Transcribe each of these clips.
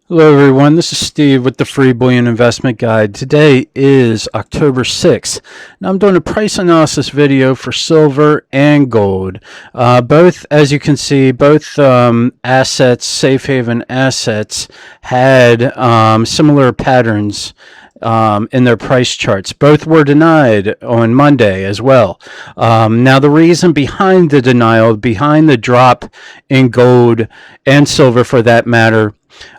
Hello everyone, this is Steve with the Free Bullion Investment Guide. Today is October 6th. Now I'm doing a price analysis video for silver and gold. Both, as you can see, both assets, safe haven assets, had similar patterns in their price charts. Both were denied on Monday as well. Now the reason behind the denial, behind the drop in gold and silver for that matter,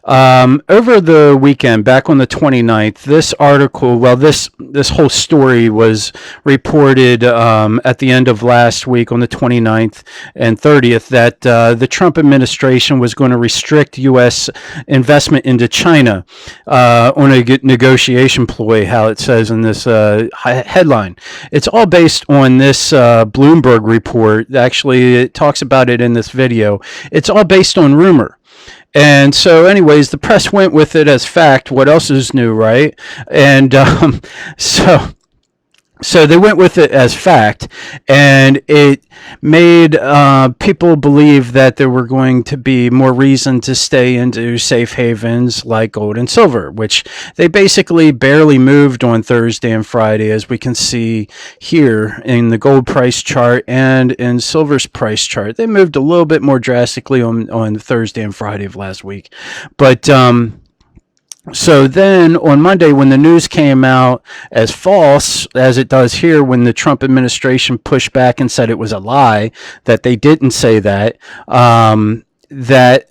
over the weekend, back on the 29th, this article, well, this whole story was reported at the end of last week on the 29th and 30th that the Trump administration was going to restrict U.S. investment into China on a negotiation ploy, how it says in this headline. It's all based on this Bloomberg report. Actually, it talks about it in this video. It's all based on rumor. And so anyways, the press went with it as fact. What else is new, right? And so they went with it as fact, and it made people believe that there were going to be more reason to stay into safe havens like gold and silver, which they basically barely moved on Thursday and Friday, as we can see here in the gold price chart and in silver's price chart. They moved a little bit more drastically on Thursday and Friday of last week, but so then on Monday, when the news came out as false, as it does here, when the Trump administration pushed back and said it was a lie, that they didn't say that, that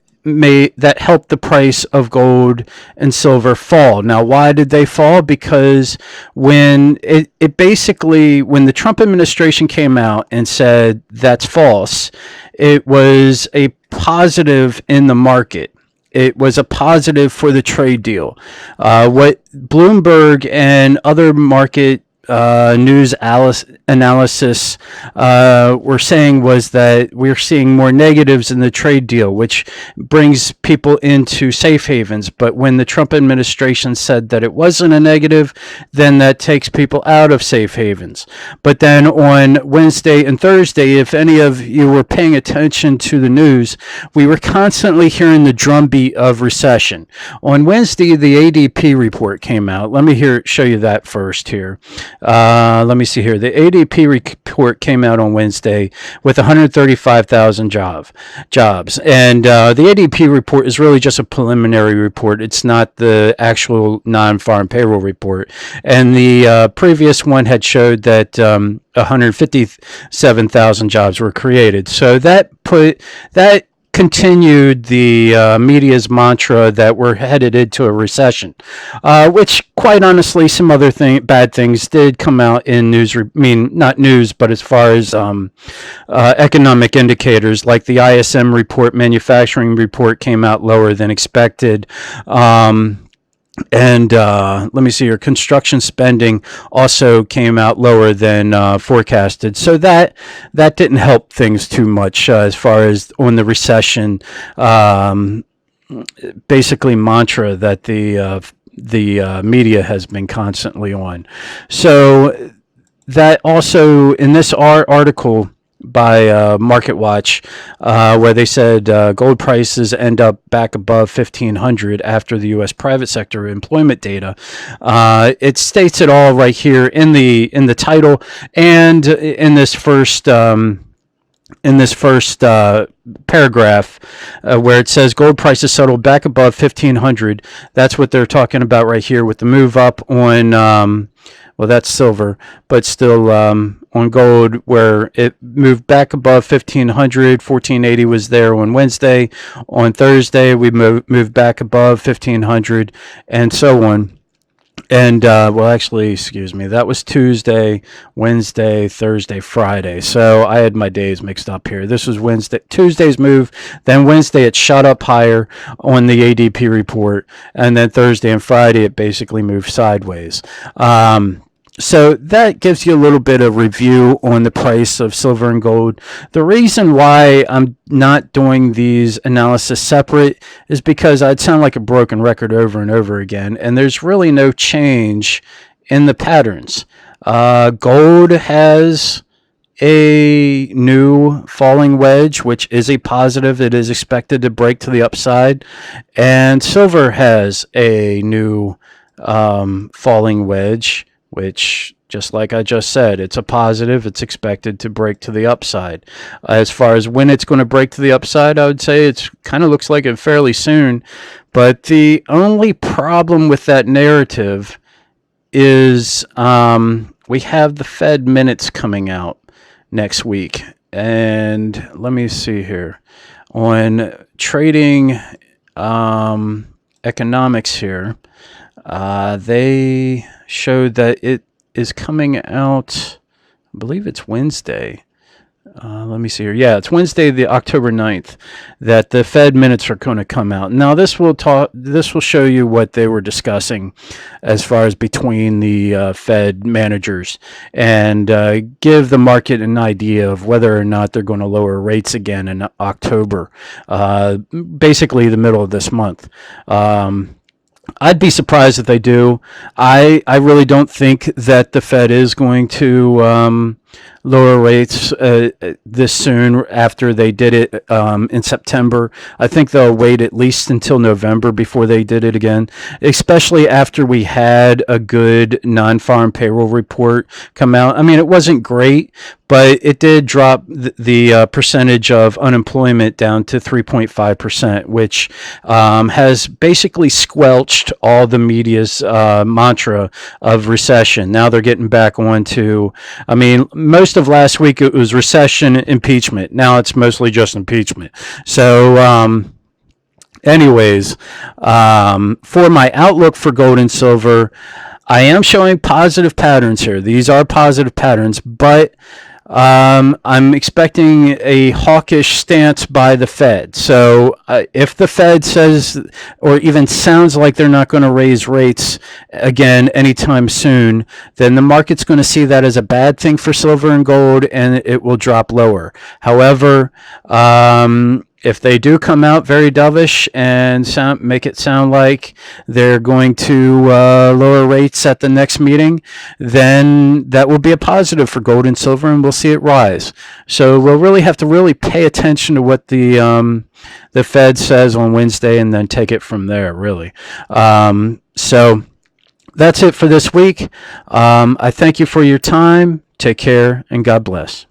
helped the price of gold and silver fall. Now, why did they fall? Because when it basically, when the Trump administration came out and said that's false, it was a positive in the market. It was a positive for the trade deal. What Bloomberg and other market news analysis were saying was that we're seeing more negatives in the trade deal, which brings people into safe havens. But when the Trump administration said that it wasn't a negative, then that takes people out of safe havens. But then on Wednesday and Thursday, if any of you were paying attention to the news, we were constantly hearing the drumbeat of recession. On Wednesday, the ADP report came out. Let me show you that first here. Let me see here. The ADP report came out on Wednesday with 135,000 jobs. And the ADP report is really just a preliminary report. It's not the actual non-farm payroll report. And the previous one had showed that 157,000 jobs were created. So that continued the media's mantra that we're headed into a recession, which, quite honestly, some other bad things did come out in news. Not news, but as far as economic indicators, like the ISM report, manufacturing report, came out lower than expected. And let me see here. Construction spending also came out lower than forecasted. So that didn't help things too much as far as on the recession, basically mantra that the media has been constantly on. So that also, in this article by MarketWatch, where they said gold prices end up back above 1,500 after the U.S. private sector employment data. It states it all right here in the title and in this first paragraph, where it says gold prices settled back above 1,500. That's what they're talking about right here with the move up on. Well, that's silver, but still on gold, where it moved back above 1,500. 1,480 was there on Wednesday. On Thursday, we moved back above 1,500, and so on. And, well, actually, excuse me, that was Tuesday, Wednesday, Thursday, Friday. So I had my days mixed up here. This was Tuesday's move. Then Wednesday, it shot up higher on the ADP report. And then Thursday and Friday, it basically moved sideways. So that gives you a little bit of review on the price of silver and gold. The reason why I'm not doing these analysis separate is because I'd sound like a broken record over and over again, and there's really no change in the patterns. Gold has a new falling wedge, which is a positive. It is expected to break to the upside. And silver has a new falling wedge, which, just like I just said, it's a positive. It's expected to break to the upside. As far as when it's going to break to the upside, I would say it's kind of looks like it fairly soon. But the only problem with that narrative is we have the Fed minutes coming out next week. And let me see here. On trading economics here, they showed that it is coming out, I believe it's Wednesday. Let me see here. Yeah, it's Wednesday, the October 9th, that the Fed minutes are going to come out. Now, this will show you what they were discussing as far as between the Fed managers, and give the market an idea of whether or not they're going to lower rates again in October, basically the middle of this month. I'd be surprised if they do. I really don't think that the Fed is going to lower rates this soon after they did it in September. I think they'll wait at least until November before they did it again, especially after we had a good non-farm payroll report come out. I mean, it wasn't great, but it did drop the percentage of unemployment down to 3.5%, which has basically squelched all the media's mantra of recession. Now they're getting back on to, I mean, most of last week it was recession, impeachment. Now it's mostly just impeachment. So anyways, for my outlook for gold and silver, I am showing positive patterns here. These are positive patterns, but I'm expecting a hawkish stance by the Fed. So if the Fed says, or even sounds like they're not going to raise rates again anytime soon, then the market's going to see that as a bad thing for silver and gold, and it will drop lower. However, if they do come out very dovish and make it sound like they're going to lower rates at the next meeting, then that will be a positive for gold and silver, and we'll see it rise. So we'll really have to pay attention to what the Fed says on Wednesday, and then take it from there, really. So that's it for this week. I thank you for your time. Take care, and God bless.